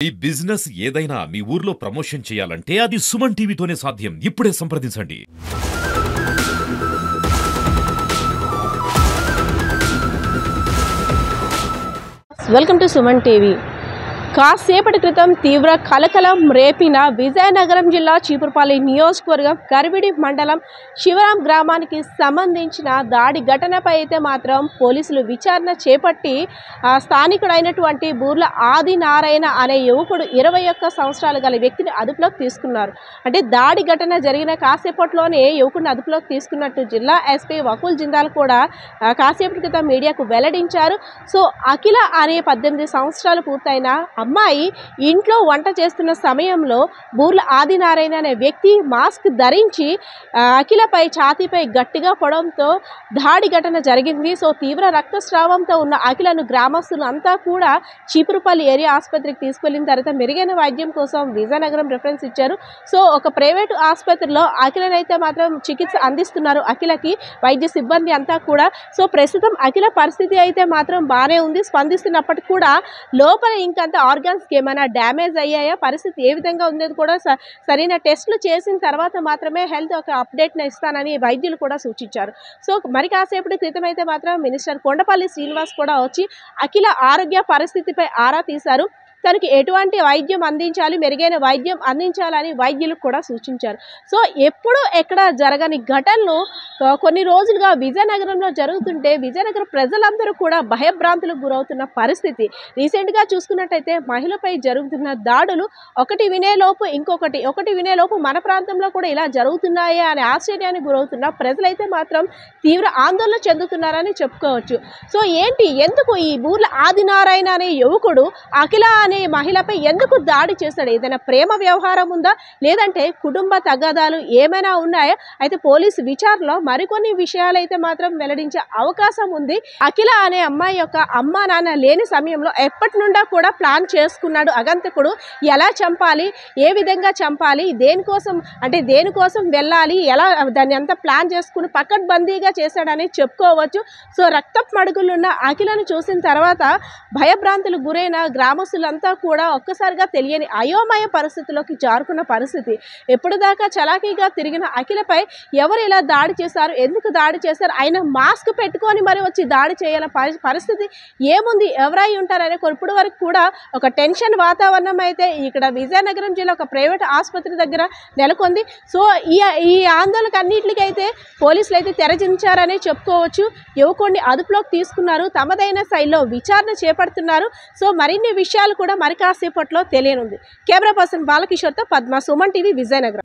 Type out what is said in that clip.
ఈ బిజినెస్ ఏదైనా మీ ఊర్లో ప్రమోషన్ చేయాలంటే అది సుమన్ టీవీతోనే సాధ్యం. ఇప్పుడే సంప్రదించండి. Welcome to Suman TV. కాసేపటి క్రితం తీవ్ర కలకలం రేపిన విజయనగరం జిల్లా చీపురుపల్లి నియోజకవర్గం గర్విడి మండలం శివరాం గ్రామానికి సంబంధించిన దాడి ఘటనపై అయితే మాత్రం పోలీసులు విచారణ చేపట్టి స్థానికుడైనటువంటి బూర్ల ఆదినారాయణ అనే యువకుడు 21 సంవత్సరాలు గల వ్యక్తిని అదుపులోకి తీసుకున్నారు. అంటే దాడి ఘటన జరిగిన కాసేపట్లోనే యువకుడిని అదుపులోకి తీసుకున్నట్టు జిల్లా ఎస్పీ వకుల్ జిందాల్ కూడా కాసేపటి క్రితం మీడియాకు వెల్లడించారు. సో అఖిల అనే 18 సంవత్సరాలు పూర్తయిన అమ్మాయి ఇంట్లో వంట చేస్తున్న సమయంలో బూర్ల ఆదినారాయణ అనే వ్యక్తి మాస్క్ ధరించి అఖిలపై ఛాతీపై గట్టిగా పొడడంతో దాడి ఘటన జరిగింది. సో తీవ్ర రక్తస్రావంతో ఉన్న అఖిలను గ్రామస్తులు అంతా కూడా చీపురుపల్లి ఏరియా ఆసుపత్రికి తీసుకెళ్లిన తర్వాత మెరుగైన వైద్యం కోసం విజయనగరం రిఫరెన్స్ ఇచ్చారు. సో ఒక ప్రైవేటు ఆసుపత్రిలో అఖిలనైతే మాత్రం చికిత్స అందిస్తున్నారు. అఖిలకి వైద్య సిబ్బంది అంతా కూడా. సో ప్రస్తుతం అఖిల పరిస్థితి అయితే మాత్రం బాగానే ఉంది. స్పందిస్తున్నప్పటికీ కూడా లోపల ఇంకంత ఆర్గాన్స్కి ఏమైనా డ్యామేజ్ అయ్యాయా, పరిస్థితి ఏ విధంగా ఉండేది కూడా సరైన టెస్టులు చేసిన తర్వాత మాత్రమే హెల్త్ ఒక అప్డేట్ని ఇస్తానని వైద్యులు కూడా సూచించారు. సో మరి కాసేపటి క్రితం అయితే మాత్రం మినిస్టర్ కొండపల్లి శ్రీనివాస్ కూడా వచ్చి అఖిల ఆరోగ్య పరిస్థితిపై ఆరా తీశారు. తనకి ఎటువంటి వైద్యం అందించాలి, మెరుగైన వైద్యం అందించాలని వైద్యులకు కూడా సూచించారు. సో ఎప్పుడు ఎక్కడ జరగని ఘటనలు కొన్ని రోజులుగా విజయనగరంలో జరుగుతుంటే విజయనగరం ప్రజలందరూ కూడా భయభ్రాంతులకు గురవుతున్న పరిస్థితి. రీసెంట్గా చూసుకున్నట్టయితే మహిళపై జరుగుతున్న దాడులు ఒకటి వినేలోపు ఇంకొకటి, ఒకటి వినేలోపు మన ప్రాంతంలో కూడా ఇలా జరుగుతున్నాయా అనే ఆశ్చర్యానికి గురవుతున్న ప్రజలైతే మాత్రం తీవ్ర ఆందోళన చెందుతున్నారని చెప్పుకోవచ్చు. సో ఏంటి, ఎందుకు ఈ బూర్ల ఆదినారాయణ అనే యువకుడు అఖిల అనే మహిళపై ఎందుకు దాడి చేశాడు? ఏదైనా ప్రేమ వ్యవహారం ఉందా, లేదంటే కుటుంబ తగాదాలు ఏమైనా ఉన్నాయా? అయితే పోలీసు విచారణలో మరికొన్ని విషయాలు అయితే మాత్రం వెల్లడించే అవకాశం ఉంది. అఖిల అనే అమ్మాయి యొక్క అమ్మా నాన్న లేని సమయంలో ఎప్పటి నుండా కూడా ప్లాన్ చేసుకున్నాడు అగంతకుడు. ఎలా చంపాలి, ఏ విధంగా చంపాలి, దేనికోసం వెళ్ళాలి, ఎలా దాన్ని అంతా ప్లాన్ చేసుకుని పకడ్బందీగా చేశాడని చెప్పుకోవచ్చు. సో రక్తపు మడుగులున్న అఖిలను చూసిన తర్వాత భయభ్రాంతులకు గురైన గ్రామస్తులంతా కూడా ఒక్కసారిగా తెలియని అయోమయ పరిస్థితిలోకి జారుకున్న పరిస్థితి. ఎప్పుడు దాకా చలాకీగా తిరిగిన అఖిలపై ఎవరు ఇలా దాడి చేశారు, ఎందుకు దాడి చేశారు, ఆయన మాస్క్ పెట్టుకొని మరి వచ్చి దాడి చేయాల పరిస్థితి ఏముంది, ఎవరై ఉంటారనే ఇప్పుడు వరకు కూడా ఒక టెన్షన్ వాతావరణం అయితే ఇక్కడ విజయనగరం జిల్లా ఒక ప్రైవేట్ ఆసుపత్రి దగ్గర నెలకొంది. సో ఈ ఆందోళనకు అన్నింటికైతే పోలీసులు అయితే తెరచించారనే చెప్పుకోవచ్చు. యువకుడిని అదుపులోకి తీసుకున్నారు, తమదైన శైలిలో విచారణ చేపడుతున్నారు. సో మరిన్ని విషయాలు కూడా మరి కాసేపట్లో తెలియనుంది. కెమెరా పర్సన్ బాలకిషోర్తో పద్మ, సుమన్ టీవీ, విజయనగరం.